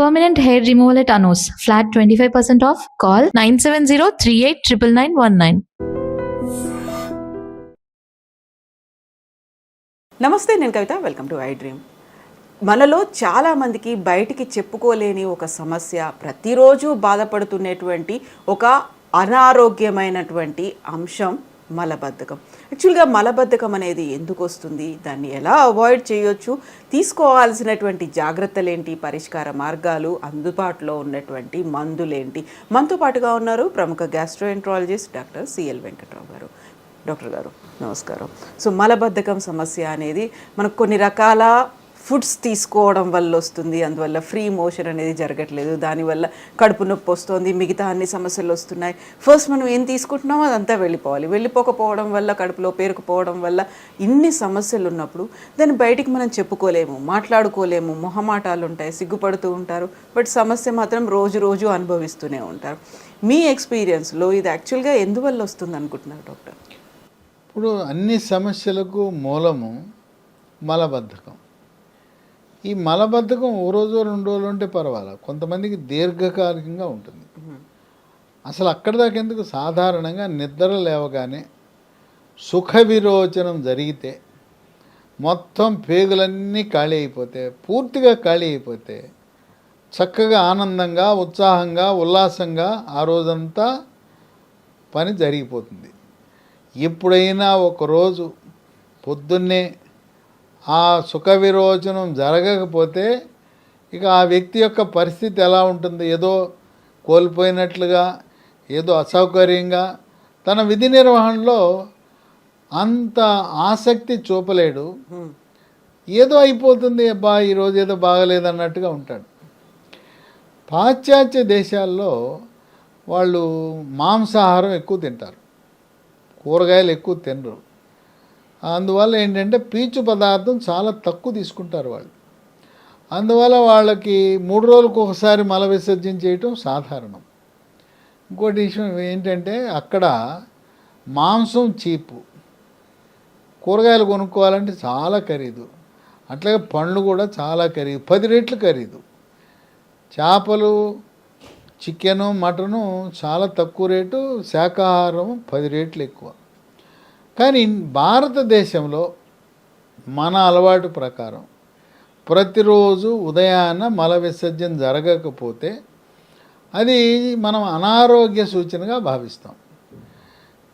Permanent hair removal at Anos. Flat 25% off. Call 970-389919. నమస్తే, నేను Kavitha. Welcome to iDream. మనలో చాలామందికి బయటికి చెప్పుకోలేని ఒక సమస్య, ప్రతిరోజు బాధపడుతున్నటువంటి ఒక అనారోగ్యమైనటువంటి అంశం మలబద్ధకం. యాక్చువల్గా మలబద్ధకం అనేది ఎందుకు వస్తుంది, దాన్ని ఎలా అవాయిడ్ చేయొచ్చు, తీసుకోవాల్సినటువంటి జాగ్రత్తలు ఏంటి, పరిష్కార మార్గాలు, అందుబాటులో ఉన్నటువంటి మందులేంటి. మనతో పాటుగా ఉన్నారు ప్రముఖ గ్యాస్ట్రోఎంట్రాలజిస్ట్ డాక్టర్ సిఎల్ వెంకట్రావు గారు. డాక్టర్ గారు నమస్కారం. సో మలబద్ధకం సమస్య అనేది మనకు కొన్ని రకాల ఫుడ్స్ తీసుకోవడం వల్ల వస్తుంది. అందువల్ల ఫ్రీ మోషన్ అనేది జరగట్లేదు, దానివల్ల కడుపు నొప్పి వస్తుంది, మిగతా అన్ని సమస్యలు వస్తున్నాయి. ఫస్ట్ మనం ఏం తీసుకుంటున్నామో అదంతా వెళ్ళిపోకపోవడం వల్ల, కడుపులో పేరుకుపోవడం వల్ల ఇన్ని సమస్యలు ఉన్నప్పుడు దాన్ని బయటికి మనం చెప్పుకోలేము, మాట్లాడుకోలేము, మొహమాటాలు ఉంటాయి, సిగ్గుపడుతూ ఉంటారు. బట్ సమస్య మాత్రం రోజు అనుభవిస్తూనే ఉంటారు. మీ ఎక్స్పీరియన్స్లో ఇది యాక్చువల్గా ఎందువల్ల వస్తుంది అనుకుంటున్నారు డాక్టర్? ఇప్పుడు అన్ని సమస్యలకు మూలము మలబద్ధకం. ఈ మలబద్ధకం ఓ రోజు 2 రోజులు ఉంటే పర్వాలేదు, కొంతమందికి దీర్ఘకాలికంగా ఉంటుంది. అసలు అక్కడి దాకా ఎందుకు, సాధారణంగా నిద్ర లేవగానే సుఖ విరోచనం జరిగితే మొత్తం పేగులన్నీ ఖాళీ అయిపోతే, పూర్తిగా ఖాళీ అయిపోతే చక్కగా ఆనందంగా, ఉత్సాహంగా, ఉల్లాసంగా ఆ రోజంతా పని జరిగిపోతుంది. ఎప్పుడైనా ఒకరోజు పొద్దున్నే ఆ సుఖ విరోచనం జరగకపోతే ఇక ఆ వ్యక్తి యొక్క పరిస్థితి ఎలా ఉంటుంది, ఏదో కోల్పోయినట్లుగా, ఏదో అసౌకర్యంగా, తన విధి నిర్వహణలో అంత ఆసక్తి చూపలేడు, ఏదో అయిపోతుంది, అబ్బా ఈరోజు ఏదో బాగలేదన్నట్టుగా ఉంటాడు. పాశ్చాత్య దేశాల్లో వాళ్ళు మాంసాహారం ఎక్కువ తింటారు, కూరగాయలు ఎక్కువ తినరు. అందువల్ల ఏంటంటే పీచు పదార్థం చాలా తక్కువ తీసుకుంటారు వాళ్ళు. అందువల్ల వాళ్ళకి 3 రోజులకు ఒకసారి మల విసర్జన చేయటం సాధారణం. ఇంకోటి విషయం ఏంటంటే అక్కడ మాంసం చీపు, కూరగాయలు కొనుక్కోవాలంటే చాలా ఖరీదు, అట్లాగే పండ్లు కూడా చాలా ఖరీదు, 10 రెట్లు ఖరీదు. చేపలు, చికెను, మటను చాలా తక్కువ రేటు, శాకాహారం 10 రెట్లు ఎక్కువ. కానీ భారతదేశంలో మన అలవాటు ప్రకారం ప్రతిరోజు ఉదయాన్న మల విసర్జన జరగకపోతే అది మనం అనారోగ్య సూచనగా భావిస్తాం.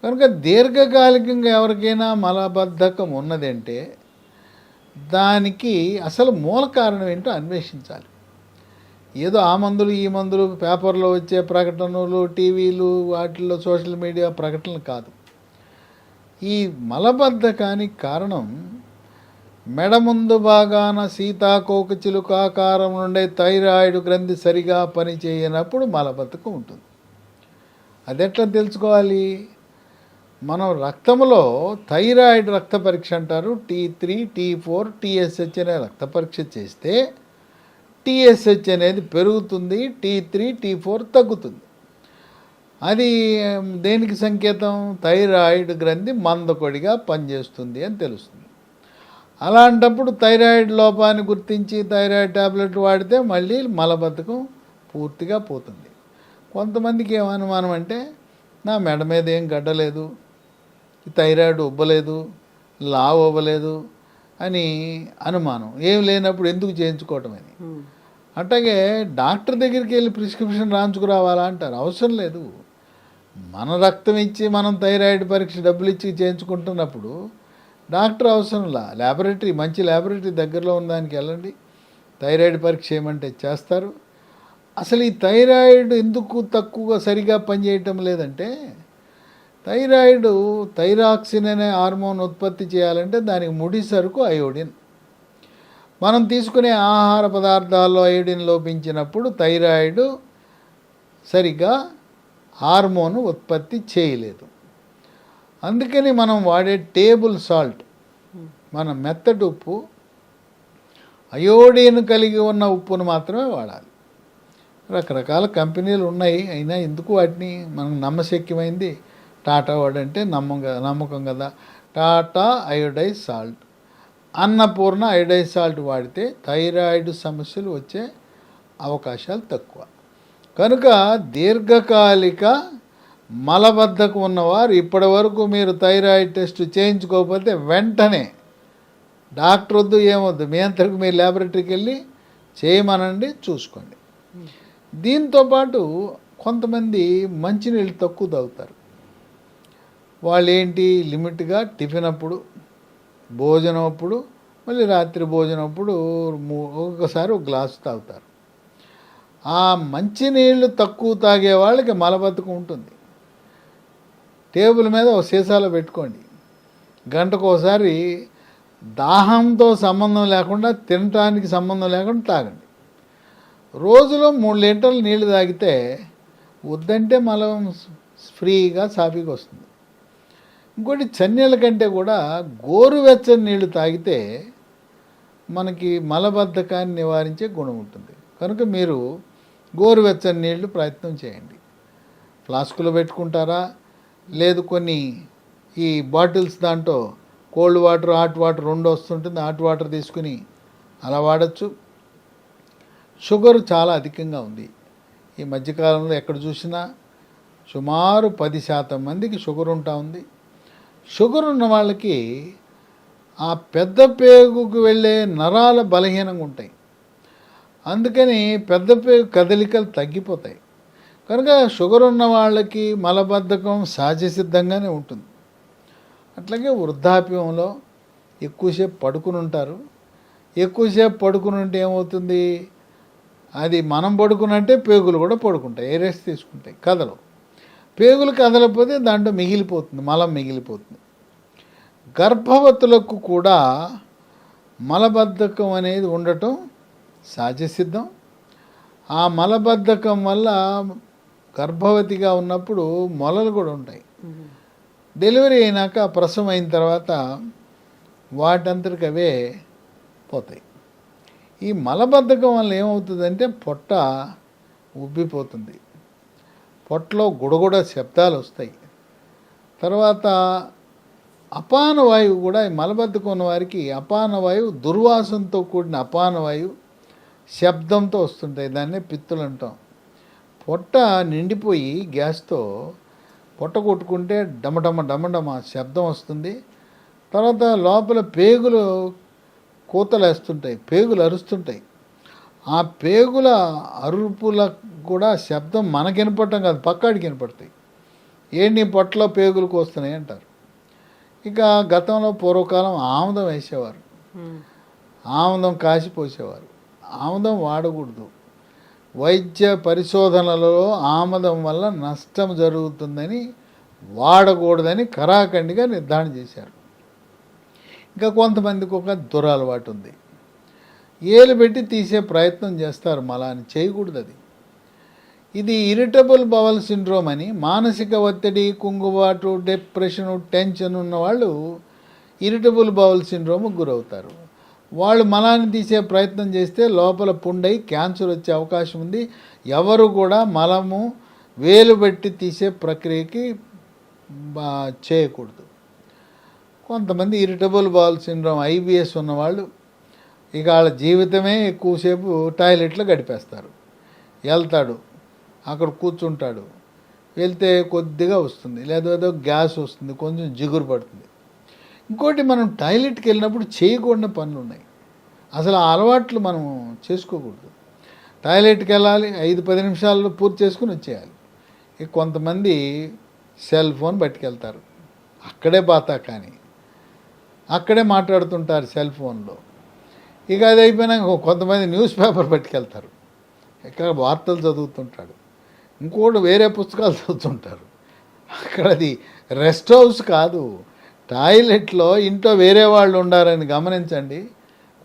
కనుక దీర్ఘకాలికంగా ఎవరికైనా మలబద్ధకం ఉన్నదంటే దానికి అసలు మూల కారణం ఏంటో అన్వేషించాలి. ఏదో ఆ మందులు ఈ మందులు పేపర్లో వచ్చే ప్రకటనలు, టీవీలు, వాటిల్లో సోషల్ మీడియా ప్రకటనలు కాదు. ఈ మలబద్ధకానికి కారణం మెడ ముందు భాగాన సీతాకోక చిలుక ఆకారం నుండే థైరాయిడ్ గ్రంథి సరిగా పనిచేయనప్పుడు మలబద్ధకం ఉంటుంది. అది ఎట్లా తెలుసుకోవాలి? మనం రక్తంలో థైరాయిడ్ రక్త పరీక్ష అంటారు, T3, T4, TSH అనే రక్త పరీక్ష చేస్తే TSH అనేది పెరుగుతుంది, T3, T4 తగ్గుతుంది. అది దేనికి సంకేతం? థైరాయిడ్ గ్రంథి మందకొడిగా పనిచేస్తుంది అని తెలుస్తుంది. అలాంటప్పుడు థైరాయిడ్ లోపాన్ని గుర్తించి థైరాయిడ్ ట్యాబ్లెట్ వాడితే మళ్ళీ మలబద్ధకం పూర్తిగా పోతుంది. కొంతమందికి ఏమనుమానం అంటే నా మెడ మీద ఏం గడ్డలేదు, థైరాయిడ్ ఉబ్బలేదు, లావు అవ్వలేదు అని అనుమానం. ఏం లేనప్పుడు ఎందుకు చేయించుకోవటం అని. అట్లాగే డాక్టర్ దగ్గరికి వెళ్ళి ప్రిస్క్రిప్షన్ రాయించుకురావాలా అంటారు. అవసరం లేదు. మన రక్తం ఇచ్చి మనం థైరాయిడ్ పరీక్ష డబ్బులు ఇచ్చి చేయించుకుంటున్నప్పుడు డాక్టర్ అవసరంలా. ల్యాబొరేటరీ, మంచి ల్యాబొరేటరీ దగ్గరలో ఉన్న దానికి వెళ్ళండి, థైరాయిడ్ పరీక్ష చేయమంటే చేస్తారు. అసలు ఈ థైరాయిడ్ ఎందుకు తక్కువగా సరిగా పనిచేయటం లేదంటే, థైరాక్సిన్ అనే హార్మోన్ ఉత్పత్తి చేయాలంటే దానికి ముడి సరుకు అయోడిన్. మనం తీసుకునే ఆహార పదార్థాల్లో అయోడిన్ లోపించినప్పుడు థైరాయిడ్ సరిగ్గా హార్మోను ఉత్పత్తి చేయలేదు. అందుకని మనం వాడే టేబుల్ సాల్ట్, మన మెత్తటి ఉప్పు, అయోడిన్ కలిగి ఉన్న ఉప్పును మాత్రమే వాడాలి. రకరకాల కంపెనీలు ఉన్నాయి, అయినా ఎందుకు వాటిని మనకు నమ్మశక్యమైంది టాటా వాడంటే నమ్మకం కదా. Tata iodised salt, Annapurna iodised salt వాడితే థైరాయిడ్ సమస్యలు వచ్చే అవకాశాలు తక్కువ. కనుక దీర్ఘకాలిక మలబద్ధకం ఉన్నవారు ఇప్పటి వరకు మీరు థైరాయిడ్ టెస్ట్ చేయించుకోకపోతే వెంటనే డాక్టర్ వద్దు ఏమొద్దు, మీ అంతకు మీరు ల్యాబొరేటరీకి వెళ్ళి చేయమనండి, చూసుకోండి. దీంతోపాటు కొంతమంది మంచినీళ్ళు తక్కువ తాగుతారు. వాళ్ళు ఏంటి, లిమిట్గా టిఫిన్ అప్పుడు, భోజనం అప్పుడు, మళ్ళీ రాత్రి భోజనం అప్పుడు ఒకసారి ఒక గ్లాసు తాగుతారు. ఆ మంచినీళ్ళు తక్కువ తాగే వాళ్ళకి మలబద్ధకం ఉంటుంది. టేబుల్ మీద ఒక సీసాలో పెట్టుకోండి, గంటకు ఒకసారి దాహంతో సంబంధం లేకుండా, తినటానికి సంబంధం లేకుండా తాగండి. రోజులో 3 లీటర్లు నీళ్లు తాగితే వద్దంటే మలం ఫ్రీగా సాఫీగా వస్తుంది. ఇంకోటి చన్నీళ్ళ కంటే కూడా గోరువెచ్చని నీళ్లు తాగితే మనకి మలబద్ధకాన్ని నివారించే గుణం ఉంటుంది. కనుక మీరు గోరువెచ్చని నీళ్లు ప్రయత్నం చేయండి. ఫ్లాస్కులో పెట్టుకుంటారా, లేదు కొన్ని ఈ బాటిల్స్ దాంట్లో కోల్డ్ వాటర్ హాట్ వాటర్ 2 వస్తుంటుంది, హాట్ వాటర్ తీసుకుని అలా వాడచ్చు. షుగర్ చాలా అధికంగా ఉంది ఈ మధ్యకాలంలో, ఎక్కడ చూసినా సుమారు 10% మందికి షుగర్ ఉంటా ఉంది. షుగర్ ఉన్న వాళ్ళకి ఆ పెద్ద పేగుకు వెళ్ళే నరాల బలహీనంగా ఉంటాయి. అందుకని పెద్ద పేగు కదలికలు తగ్గిపోతాయి. కనుక షుగర్ ఉన్న వాళ్ళకి మలబద్ధకం సహజసిద్ధంగానే ఉంటుంది. అట్లాగే వృద్ధాప్యంలో ఎక్కువసేపు పడుకుని ఉంటారు. ఎక్కువసేపు పడుకుని ఉంటే ఏమవుతుంది, అది మనం పడుకున్నట్టే పేగులు కూడా పడుకుంటాయి, ఏ రెస్ట్ తీసుకుంటాయి, కదలవు. పేగులు కదలకపోతే దాంట్లో మిగిలిపోతుంది, మలం మిగిలిపోతుంది. గర్భవతులకు కూడా మలబద్ధకం అనేది ఉండటం సహజసిద్ధం. ఆ మలబద్ధకం వల్ల గర్భవతిగా ఉన్నప్పుడు మొలలు కూడా ఉంటాయి. డెలివరీ అయినాక, ప్రసవం అయిన తర్వాత వాటంతటికి అవే పోతాయి. ఈ మలబద్ధకం వల్ల ఏమవుతుందంటే పొట్ట ఉబ్బిపోతుంది, పొట్టలో గుడగుడ శబ్దాలు వస్తాయి. తర్వాత అపాన వాయువు కూడా, ఈ మలబద్ధకం ఉన్న వారికి అపాన వాయువు దుర్వాసనతో కూడిన అపాన వాయువు శబ్దంతో వస్తుంటాయి. దాన్నే పిత్తులు అంటాం. పొట్ట నిండిపోయి గ్యాస్తో పొట్ట కొట్టుకుంటే డమడమ డమడమ శబ్దం వస్తుంది. తర్వాత లోపల పేగులు కూతలేస్తుంటాయి, పేగులు అరుస్తుంటాయి. ఆ పేగుల అరుపులకు కూడా శబ్దం మనకి వినపడటం కాదు, పక్కాడికి వినపడతాయి. ఏంటి పొట్టలో పేగులు కోస్తున్నాయి అంటారు. ఇక గతంలో పూర్వకాలం ఆముదం వేసేవారు, ఆముదం కాసిపోసేవారు. ఆముదం వాడకూడదు. వైద్య పరిశోధనలలో ఆముదం వల్ల నష్టం జరుగుతుందని, వాడకూడదని కరాఖండిగా నిర్ధారణ చేశారు. ఇంకా కొంతమందికి ఒక దురలవాటు ఉంది, ఏలు పెట్టి తీసే ప్రయత్నం చేస్తారు, మలాన్ని చేయకూడదు. ఇది ఇరిటబుల్ బవల్ సిండ్రోమ్ అని, మానసిక ఒత్తిడి, కుంగుబాటు, డిప్రెషను, టెన్షన్ ఉన్నవాళ్ళు ఇరిటబుల్ బవల్ సిండ్రోమ్కి గురవుతారు. వాళ్ళు మలాన్ని తీసే ప్రయత్నం చేస్తే లోపల పుండై క్యాన్సర్ వచ్చే అవకాశం ఉంది. ఎవరు కూడా మలము వేలు పెట్టి తీసే ప్రక్రియకి చేయకూడదు. కొంతమంది ఇరిటబుల్ బవల్ సిండ్రోమ్ IBS ఉన్నవాళ్ళు ఇక వాళ్ళ జీవితమే ఎక్కువసేపు టాయిలెట్లో గడిపేస్తారు. వెళ్తాడు, అక్కడ కూర్చుంటాడు, వెళ్తే కొద్దిగా వస్తుంది, లేదా గ్యాస్ వస్తుంది, కొంచెం జిగురు పడుతుంది. ఇంకోటి, మనం టాయిలెట్కి వెళ్ళినప్పుడు చేయకూడని పనులు ఉన్నాయి. అసలు ఆ అలవాట్లు మనం చేసుకోకూడదు. టాయిలెట్కి వెళ్ళాలి, 5-10 నిమిషాల్లో పూర్తి చేసుకుని వచ్చేయాలి. ఇక కొంతమంది సెల్ ఫోన్ పట్టుకెళ్తారు, అక్కడే బాతా కానీ అక్కడే మాట్లాడుతుంటారు సెల్ ఫోన్లో. ఇక అది అయిపోయినాక కొంతమంది న్యూస్ పేపర్ పట్టుకెళ్తారు, ఇక్కడ వార్తలు చదువుతుంటాడు. ఇంకోటి వేరే పుస్తకాలు చదువుతుంటారు. అక్కడ అది రెస్ట్ హౌస్ కాదు, టాయిలెట్లో ఇంట్లో వేరే వాళ్ళు ఉండారని గమనించండి.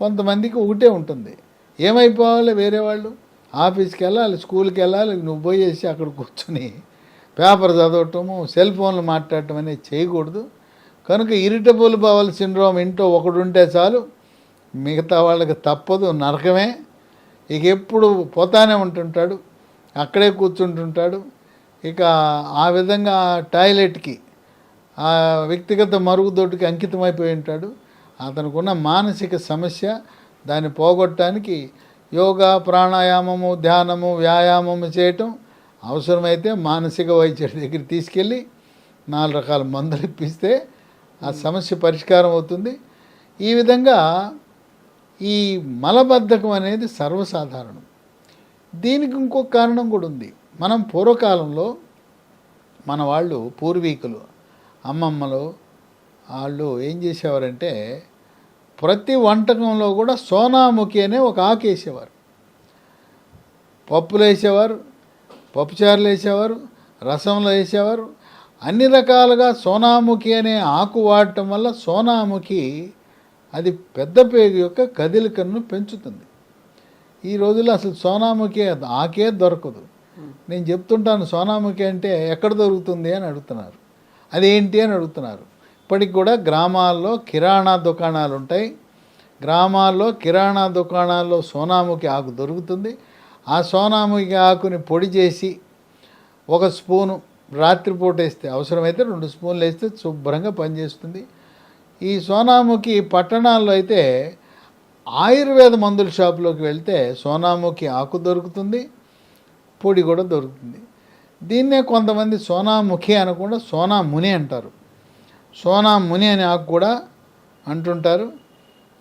కొంతమందికి ఒకటే ఉంటుంది, ఏమైపోవాలి, వేరే వాళ్ళు ఆఫీస్కి వెళ్ళాలి, స్కూల్కి వెళ్ళాలి, నువ్వు పోయేసి అక్కడ కూర్చొని పేపర్ చదవటము, సెల్ ఫోన్లు మాట్లాడటం అనేది చేయకూడదు. కనుక ఇరిటబుల్ బవల్ సిండ్రోమ్ ఇంట్లో ఒకడు ఉంటే చాలు, మిగతా వాళ్ళకి తప్పదు, నరకమే. ఇక ఎప్పుడు పోతానే ఉంటుంటాడు, అక్కడే కూర్చుంటుంటాడు. ఇక ఆ విధంగా టాయిలెట్కి, ఆ వ్యక్తిగత మరుగుదొడ్డుకి అంకితమైపోయి ఉంటాడు. అతనికి ఉన్న మానసిక సమస్య, దాన్ని పోగొట్టడానికి యోగా, ప్రాణాయామము, ధ్యానము, వ్యాయామము చేయటం, అవసరమైతే మానసిక వైద్యుడి దగ్గర తీసుకెళ్ళి 4 రకాల మందులు ఇప్పిస్తే ఆ సమస్య పరిష్కారం అవుతుంది. ఈ విధంగా ఈ మలబద్ధకం అనేది సర్వసాధారణం. దీనికి ఇంకొక కారణం కూడా ఉంది. మనం పూర్వకాలంలో మన వాళ్ళు పూర్వీకులు, అమ్మమ్మలు వాళ్ళు ఏం చేసేవారంటే ప్రతి వంటకంలో కూడా సోనాముఖి అనే ఒక ఆకు వేసేవారు. పప్పులు వేసేవారు, పప్పుచారులు వేసేవారు, రసంలో వేసేవారు. అన్ని రకాలుగా సోనాముఖి అనే ఆకు వాడటం వల్ల సోనాముఖి అది పెద్ద పేగు యొక్క కదలికను పెంచుతుంది. ఈ రోజుల్లో అసలు సోనాముఖి ఆకే దొరకదు. నేను చెప్తుంటాను సోనాముఖి అంటే ఎక్కడ దొరుకుతుంది అని అడుగుతున్నారు, అదేంటి అని అడుగుతున్నారు. ఇప్పటికి కూడా గ్రామాల్లో కిరాణా దుకాణాలు ఉంటాయి. గ్రామాల్లో కిరాణా దుకాణాల్లో సోనాముఖి ఆకు దొరుకుతుంది. ఆ సోనాముఖి ఆకుని పొడి చేసి 1 స్పూను రాత్రిపూట వేస్తే, అవసరమైతే 2 స్పూన్లు వేస్తే శుభ్రంగా పనిచేస్తుంది. ఈ సోనాముఖి పట్టణాల్లో అయితే ఆయుర్వేద మందుల షాపులోకి వెళ్తే సోనాముఖి ఆకు దొరుకుతుంది, పొడి కూడా దొరుకుతుంది. దీన్నే కొంతమంది సోనాముఖి అనకుండా సోనాముని అంటారు. సోనాముని అనే ఆకు కూడా అంటుంటారు.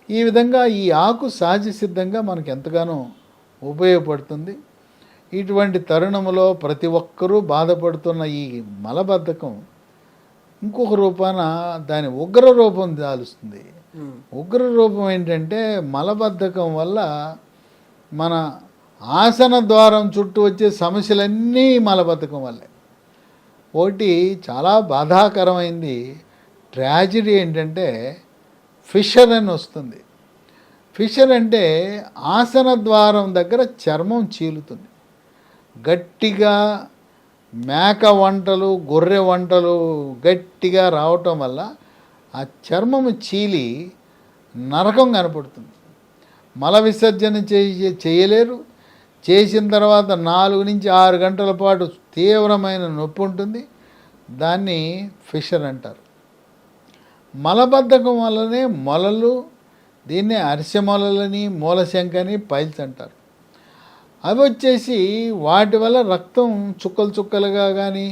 ఈ విధంగా ఈ ఆకు సహజ సిద్ధంగా మనకు ఎంతగానో ఉపయోగపడుతుంది. ఇటువంటి తరుణంలో ప్రతి ఒక్కరూ బాధపడుతున్న ఈ మలబద్ధకం ఇంకొక రూపాన దాని ఉగ్ర రూపం దాలుస్తుంది. ఉగ్ర రూపం ఏంటంటే మలబద్ధకం వల్ల మన ఆసన ద్వారం చుట్టూ వచ్చే సమస్యలన్నీ మలబద్ధకం వల్లే. ఒకటి చాలా బాధాకరమైంది ట్రాజడీ ఏంటంటే ఫిషర్ అని వస్తుంది. ఫిషర్ అంటే ఆసన ద్వారం దగ్గర చర్మం చీలుతుంది. గట్టిగా మేక వంటలు, గొర్రె వంటలు గట్టిగా రావటం వల్ల ఆ చర్మము చీలి నరకం కనపడుతుంది. మల విసర్జన చేయలేరు. చేసిన తర్వాత 4 నుంచి 6 గంటల పాటు తీవ్రమైన నొప్పి ఉంటుంది. దాన్ని ఫిషర్ అంటారు. మలబద్ధకం వల్లనే మొలలు, దీన్నే అరిసె మొలలని, మూలశంకని, పైల్స్ అంటారు. అవి వచ్చేసి వాటి వల్ల రక్తం చుక్కలు చుక్కలుగా కానీ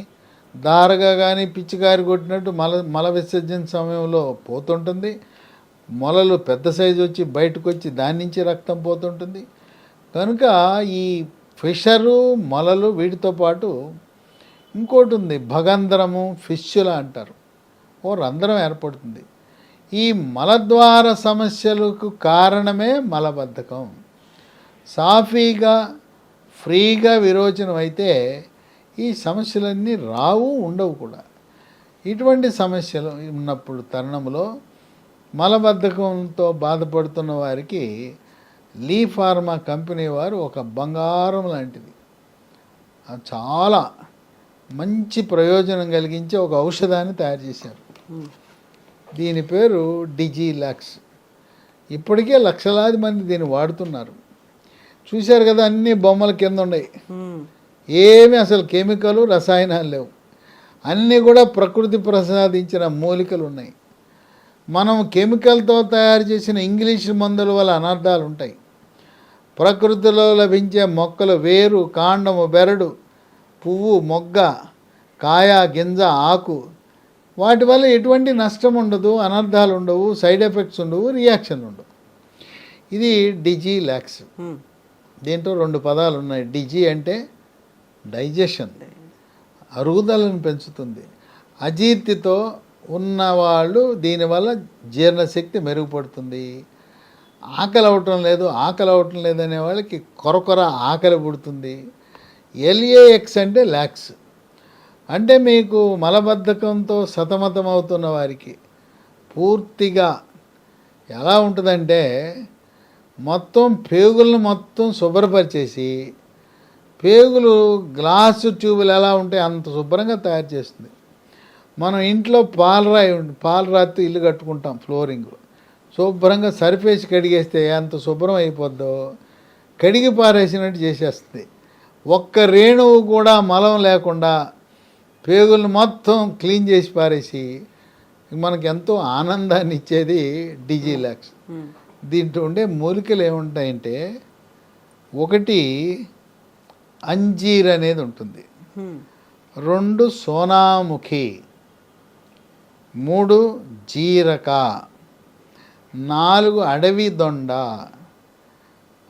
దారగా కానీ పిచ్చికారి కొట్టినట్టు మల విసర్జన సమయంలో పోతుంటుంది. మొలలు పెద్ద సైజు వచ్చి బయటకు వచ్చి దాని నుంచి రక్తం పోతుంటుంది. కనుక ఈ ఫిషరు, మొలలు వీటితో పాటు ఇంకోటి ఉంది, భగంధరము, ఫిష్యులా అంటారు. ఓ రంధ్రం ఏర్పడుతుంది. ఈ మలద్వార సమస్యలకు కారణమే మలబద్ధకం. సాఫీగా ఫ్రీగా విరోచనం అయితే ఈ సమస్యలన్నీ రావు, ఉండవు కూడా. ఇటువంటి సమస్యలు ఉన్నప్పుడు తరుణంలో మలబద్ధకంతో బాధపడుతున్న వారికి లీ ఫార్మా కంపెనీ వారు ఒక బంగారం లాంటిది, చాలా మంచి ప్రయోజనం కలిగించే ఒక ఔషధాన్ని తయారు చేశారు. దీని పేరు డిజిలాక్స్. ఇప్పటికే లక్షలాది మంది దీన్ని వాడుతున్నారు. చూశారు కదా, అన్ని బొమ్మల కింద ఉన్నాయి. ఏమి అసలు కెమికల్, రసాయనాలు లేవు. అన్నీ కూడా ప్రకృతి ప్రసాదించిన మూలికలు ఉన్నాయి. మనం కెమికల్తో తయారు చేసిన ఇంగ్లీష్ మందుల వల్ల అనర్థాలు ఉంటాయి. ప్రకృతిలో లభించే మొక్కలు వేరు, కాండము, బెరడు, పువ్వు, మొగ్గ, కాయ, గింజ, ఆకు, వాటి వల్ల ఎటువంటి నష్టం ఉండదు, అనర్థాలు ఉండవు, సైడ్ ఎఫెక్ట్స్ ఉండవు, రియాక్షన్లు ఉండవు. ఇది డిజిలాక్స్. దీంట్లో 2 పదాలు ఉన్నాయి. డిజి అంటే డైజెషన్, అరుగుదలను పెంచుతుంది. అజీర్తితో ఉన్నవాళ్ళు దీనివల్ల జీర్ణశక్తి మెరుగుపడుతుంది. ఆకలి అవటం లేదనే వాళ్ళకి కొరకొర ఆకలి పుడుతుంది. LAX అంటే లాక్స్, అంటే మీకు మలబద్ధకంతో సతమతం అవుతున్న వారికి పూర్తిగా ఎలా ఉంటుందంటే మొత్తం పేగులను మొత్తం శుభ్రపరిచేసి, పేగులు గ్లాసు ట్యూబులు ఎలా ఉంటాయి అంత శుభ్రంగా తయారు చేస్తుంది. మనం ఇంట్లో పాలరాతి ఇల్లు కట్టుకుంటాం, ఫ్లోరింగ్ శుభ్రంగా సర్ఫేసి కడిగేస్తే ఎంత శుభ్రం అయిపోద్దో కడిగి పారేసినట్టు చేసేస్తుంది. ఒక్క రేణువు కూడా మలం లేకుండా పేగులను మొత్తం క్లీన్ చేసి పారేసి మనకు ఎంతో ఆనందాన్ని ఇచ్చేది డిజిలాక్స్. దీంట్లో ఉండే మూలికలు ఏముంటాయంటే ఒకటి అంజీర్ అనేది ఉంటుంది, 2 సోనాముఖి, 3 జీరక, 4 అడవి దొండ,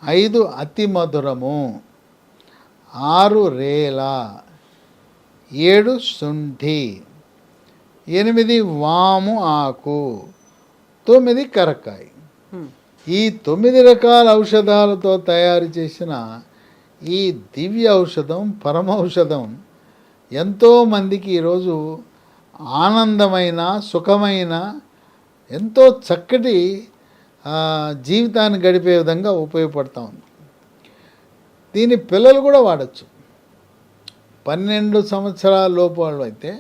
5 అతి మధురము, 6 రేల, 7 శుంఠి, 8 వాము ఆకు, 9 కరక్కాయ. ఈ 9 రకాల ఔషధాలతో తయారు చేసిన ఈ దివ్య ఔషధం, పరమ ఔషధం ఎంతోమందికి ఈరోజు ఆనందమైన, సుఖమైన, ఎంతో చక్కటి జీవితాన్ని గడిపే విధంగా ఉపయోగపడతా ఉంది. దీని పిల్లలు కూడా వాడచ్చు. 12 సంవత్సరాల లోపు వాళ్ళు అయితే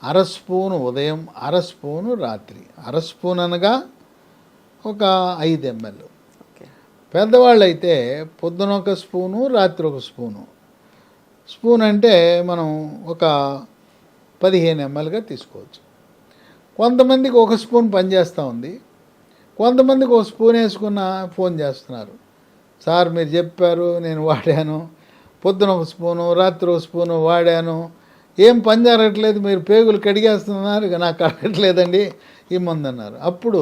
1/2 స్పూను ఉదయం, 1/2 స్పూను రాత్రి. 1/2 స్పూన్ అనగా ఒక 5 ml. పెద్దవాళ్ళు అయితే పొద్దున 1 స్పూను, రాత్రి 1 స్పూను. స్పూన్ అంటే మనం ఒక 15 mlగా తీసుకోవచ్చు. కొంతమందికి 1 స్పూన్ పనిచేస్తూ ఉంది, కొంతమందికి 1 స్పూన్ వేసుకున్న ఫోన్ చేస్తున్నారు, సార్ మీరు చెప్పారు నేను వాడాను, పొద్దున 1 స్పూను, రాత్రి 1 స్పూను వాడాను, ఏం పని జరగట్లేదు, మీరు పేగులు కడిగేస్తున్నారు, ఇక నాకు కడగట్లేదండి ఈ మందు అన్నారు. అప్పుడు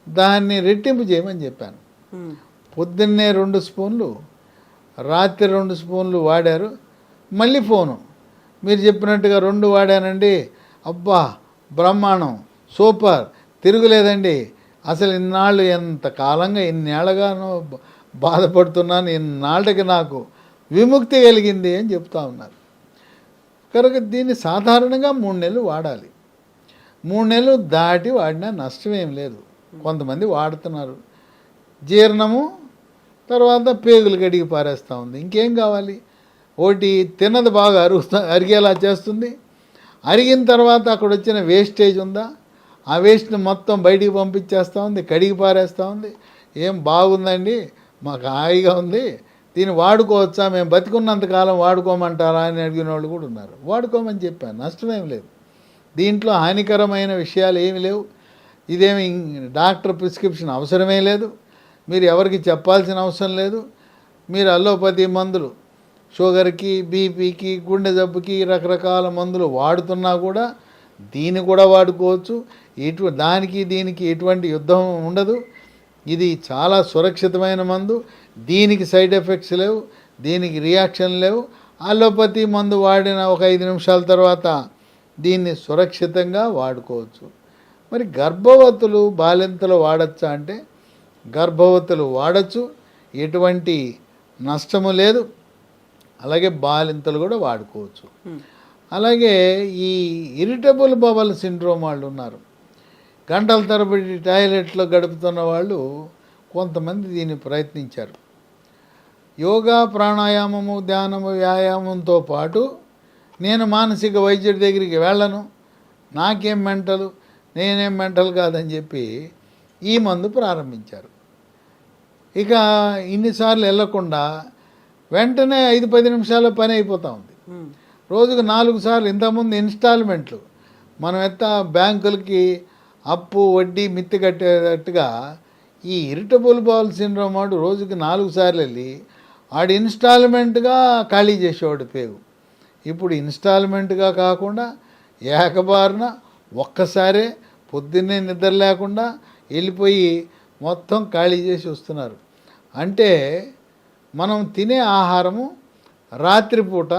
దాన్ని రెట్టింపు చేయమని చెప్పాను. పొద్దున్నే 2 స్పూన్లు, రాత్రి 2 స్పూన్లు వాడారు, మళ్ళీ ఫోను, మీరు చెప్పినట్టుగా 2 వాడానండి, అబ్బా బ్రహ్మాండం, సూపర్, తిరుగులేదండి, అసలు ఇన్నాళ్ళు ఎంత కాలంగా ఇన్నేళ్ళగానో బాధపడుతున్నాను, ఇన్నాళ్ళకి నాకు విముక్తి కలిగింది అని చెప్తా ఉన్నారు. కనుక దీన్ని సాధారణంగా 3 నెలలు వాడాలి. 3 నెలలు దాటి వాడినా నష్టమేం లేదు. కొంతమంది వాడుతున్నారు, జీర్ణము, తర్వాత పేగులు కడిగి పారేస్తూ ఉంది, ఇంకేం కావాలి. ఒకటి తిన్నది బాగా అరిగేలా చేస్తుంది, అరిగిన తర్వాత అక్కడ వచ్చిన వేస్టేజ్ ఉందా, ఆ వేస్ట్ని మొత్తం బయటికి పంపించేస్తూ ఉంది, కడిగి పారేస్తూ ఉంది. ఏం బాగుందండి, మాకు హాయిగా ఉంది, దీన్ని వాడుకోవచ్చా, మేము బతికున్నంతకాలం వాడుకోమంటారా అని అడిగిన వాళ్ళు కూడా ఉన్నారు. వాడుకోమని చెప్పాను, నష్టమేం లేదు, దీంట్లో హానికరమైన విషయాలు ఏమి లేవు. ఇదేమి డాక్టర్ ప్రిస్క్రిప్షన్ అవసరమే లేదు, మీరు ఎవరికి చెప్పాల్సిన అవసరం లేదు. మీరు అల్లోపతి మందులు, షుగర్కి, బీపీకి, గుండె జబ్బుకి రకరకాల మందులు వాడుతున్నా కూడా దీన్ని కూడా వాడుకోవచ్చు. దానికి దీనికి ఎటువంటి యుద్ధం ఉండదు. ఇది చాలా సురక్షితమైన మందు, దీనికి సైడ్ ఎఫెక్ట్స్ లేవు, దీనికి రియాక్షన్ లేవు. అలోపతి మందు వాడిన ఒక 5 నిమిషాల తర్వాత దీన్ని సురక్షితంగా వాడుకోవచ్చు. మరి గర్భవతులు, బాలింతలు వాడచ్చా అంటే గర్భవతులు వాడచ్చు, ఎటువంటి నష్టము లేదు. అలాగే బాలింతలు కూడా వాడుకోవచ్చు. అలాగే ఈ ఇరిటబుల్ బవల్ సిండ్రోమ్ వాళ్ళు ఉన్నారు, గంటల తరబడి టాయిలెట్లో గడుపుతున్న వాళ్ళు కొంతమంది దీన్ని ప్రయత్నించారు. యోగా, ప్రాణాయామము, ధ్యానము, వ్యాయామంతో పాటు నేను మానసిక వైద్యుడి దగ్గరికి వెళ్ళను, నాకేం మెంటలు, నేనేం మెంటల్ కాదని చెప్పి ఈ మందు ప్రారంభించారు. ఇక ఇన్నిసార్లు వెళ్ళకుండా వెంటనే 5-10 నిమిషాల్లో పని అయిపోతూ ఉంది. రోజుకు 4 సార్లు, ఇంతకుముందు ఇన్స్టాల్మెంట్లు, మనం బ్యాంకులకి అప్పు వడ్డీ మిత్తి కట్టేటట్టుగా ఈ ఇరిటబుల్ బౌల్ సిండ్రోమ్ వాడు రోజుకి 4 సార్లు వెళ్ళి ఆడు ఇన్స్టాల్మెంట్గా ఖాళీ చేసేవాడు పేగు. ఇప్పుడు ఇన్స్టాల్మెంట్గా కాకుండా ఏకబారిన ఒక్కసారే పొద్దున్నే నిద్ర లేకుండా వెళ్ళిపోయి మొత్తం ఖాళీ చేసి వస్తున్నారు. అంటే మనం తినే ఆహారము రాత్రిపూట,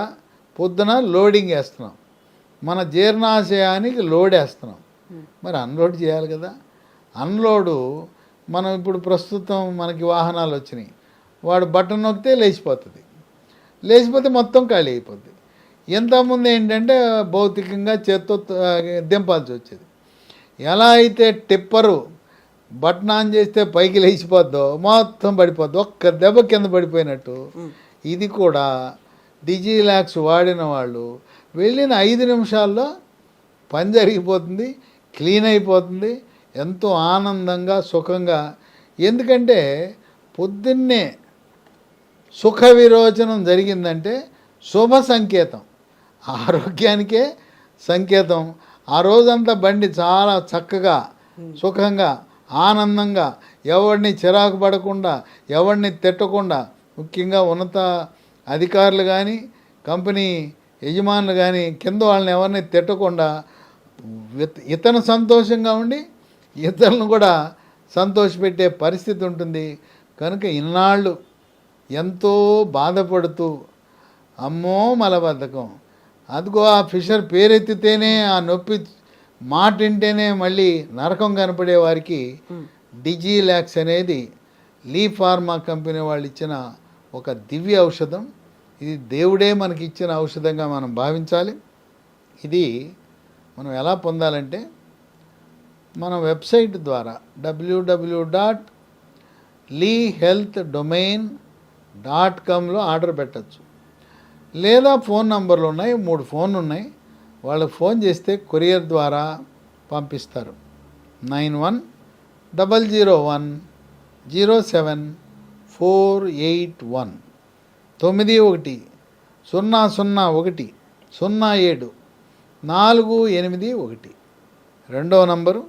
పొద్దున లోడింగ్ వేస్తున్నాం, మన జీర్ణాశయానికి లోడ్ వేస్తున్నాం. మరి అన్లోడ్ చేయాలి కదా. అన్లోడు మనం ఇప్పుడు ప్రస్తుతం మనకి వాహనాలు వచ్చినాయి, వాడు బటన్ నొక్కితే లేచిపోతే మొత్తం ఖాళీ అయిపోద్ది. ఇంతకుముందు ఏంటంటే భౌతికంగా చేత్తో దింపాల్సి వచ్చేది. ఎలా అయితే టిప్పరు బటన్ ఆన్ చేస్తే పైకి లేచిపోద్దో మొత్తం పడిపోద్ది, ఒక్క దెబ్బ కింద పడిపోయినట్టు. ఇది కూడా డిజిలాక్స్ వాడిన వాళ్ళు వెళ్ళిన 5 నిమిషాల్లో పని జరిగిపోతుంది, క్లీన్ అయిపోతుంది, ఎంతో ఆనందంగా, సుఖంగా. ఎందుకంటే పొద్దున్నే సుఖ విరోచనం జరిగిందంటే శుభ సంకేతం, ఆరోగ్యానికే సంకేతం. ఆ రోజంతా బండి చాలా చక్కగా, సుఖంగా, ఆనందంగా, ఎవరిని చిరాకు పడకుండా, ఎవరిని తిట్టకుండా ముఖ్యంగా ఉన్నత అధికారులు కానీ కంపెనీ యజమానులు కానీ కింద వాళ్ళని ఎవరిని తిట్టకుండా ఇతను సంతోషంగా ఉండి ఇతరులను కూడా సంతోషపెట్టే పరిస్థితి ఉంటుంది. కనుక ఇన్నాళ్ళు ఎంతో బాధపడుతూ అమ్మో మలబద్ధకం, అదిగో ఆ ఫిషర్ పేరెత్తితేనే ఆ నొప్పి మాట వింటేనే మళ్ళీ నరకం కనపడే వారికి డిజిలాక్స్ అనేది లీ ఫార్మా కంపెనీ వాళ్ళు ఇచ్చిన ఒక దివ్య ఔషధం. ఇది దేవుడే మనకి ఇచ్చిన ఔషధంగా మనం భావించాలి. ఇది మనం ఎలా పొందాలంటే మన వెబ్సైట్ ద్వారా www.leehealthdomain.comలో ఆర్డర్ పెట్టచ్చు. లేదా ఫోన్ నంబర్లు ఉన్నాయి, 3 ఫోన్లు ఉన్నాయి. వాళ్ళకి ఫోన్ చేస్తే కొరియర్ ద్వారా పంపిస్తారు. 9100107481 9100010748. రెండవ నంబరు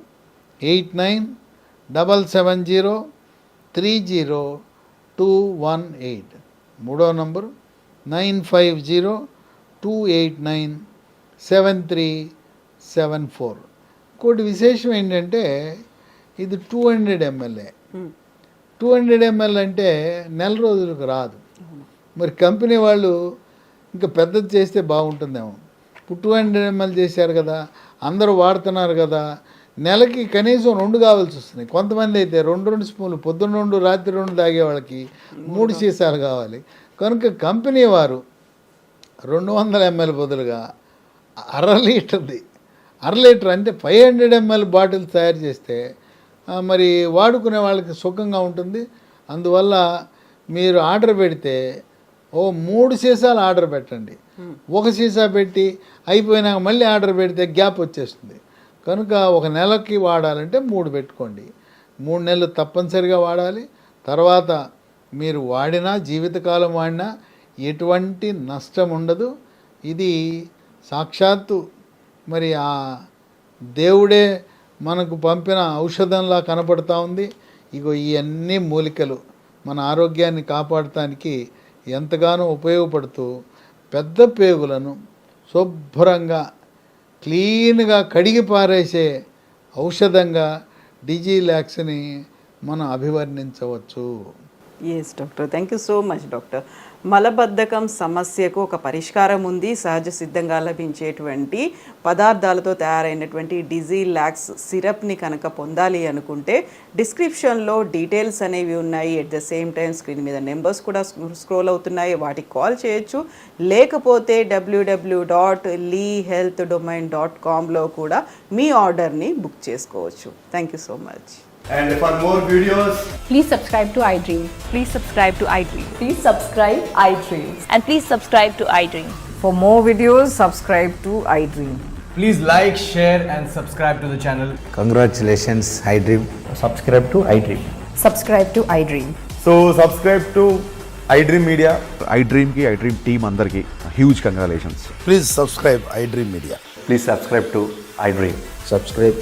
8977030218. మూడవ నంబరు 9502897374. ఇంకోటి విశేషం ఏంటంటే ఇది 200 ml. 200 ml అంటే నెల రోజులకు రాదు. మరి కంపెనీ వాళ్ళు ఇంకా పెద్దది చేస్తే బాగుంటుందేమో. ఇప్పుడు 200 ml చేశారు కదా, అందరూ వాడుతున్నారు కదా, నెలకి కనీసం 2 కావాల్సి వస్తుంది. కొంతమంది అయితే 2 స్పూన్లు పొద్దున్న 2 రాత్రి 2 తాగే వాళ్ళకి 3 సీసాలు కావాలి. కనుక కంపెనీ వారు 200 ml బదులుగా 1/2 లీటర్ది, 1/2 లీటర్ అంటే 500 ml బాటిల్ తయారు చేస్తే మరి వాడుకునే వాళ్ళకి సుఖంగా ఉంటుంది. అందువల్ల మీరు ఆర్డర్ పెడితే 3 సీసాలు ఆర్డర్ పెట్టండి. 1 సీసా పెట్టి అయిపోయినాక మళ్ళీ ఆర్డర్ పెడితే గ్యాప్ వచ్చేస్తుంది. కనుక 1 నెలకి వాడాలంటే 3 పెట్టుకోండి. 3 నెలలు తప్పనిసరిగా వాడాలి. తర్వాత మీరు వాడినా, జీవితకాలం వాడినా ఎటువంటి నష్టం ఉండదు. ఇది సాక్షాత్తు మరి ఆ దేవుడే మనకు పంపిన ఔషధంలా కనపడుతూ ఉంది. ఇగో ఈ అన్ని మూలికలు మన ఆరోగ్యాన్ని కాపాడటానికి ఎంతగానో ఉపయోగపడుతూ పెద్ద పేగులను శుభ్రంగా క్లీన్గా కడిగి పారేసే ఔషధంగా డిజిలాక్స్ని మనం అభివర్ణించవచ్చు. Yes doctor, thank you so much doctor. మలబద్ధకం సమస్యకు ఒక పరిష్కారం ఉంది. సహజ సిద్ధంగా లభించేటువంటి పదార్థాలతో తయారైనటువంటి డిజిలాక్స్ సిరప్ని కనుక పొందాలి అనుకుంటే డిస్క్రిప్షన్లో డీటెయిల్స్ అనేవి ఉన్నాయి. At the same time screen మీద నెంబర్స్ కూడా స్క్రోల్ అవుతున్నాయి, వాటికి కాల్ చేయొచ్చు. లేకపోతే www.leehealthdomain.comలో కూడా మీ ఆర్డర్ని బుక్ చేసుకోవచ్చు. Thank you so much. And for more videos, Please subscribe to iDream. Please subscribe to iDream. Please subscribe iDream. And please subscribe to iDream. For more videos, subscribe to iDream. please like, share and subscribe to the channel. Congratulations, iDream. Subscribe to iDream. Subscribe to iDream. So subscribe to iDream Media. iDream ki iDream team andarki huge congratulations. Please subscribe iDream Media. Please subscribe to iDream. Subscribe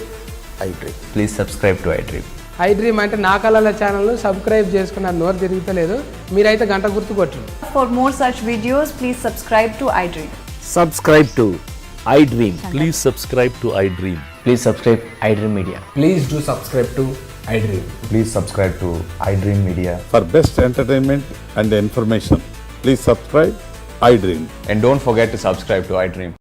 iDream. Please subscribe to iDream. iDream అంటే నా కళల ఛానల్ను subscribe చేసుకున్నారు, నోరు తిరుగుతలేదు. మీరైతే గంట గుర్తు కొట్టండి. For more such videos, please subscribe to iDream. Subscribe to iDream. Please subscribe to iDream. Please subscribe iDream Media. Please do subscribe to iDream. Please subscribe to iDream Media. For best entertainment and information, please subscribe iDream. And don't forget to subscribe to iDream.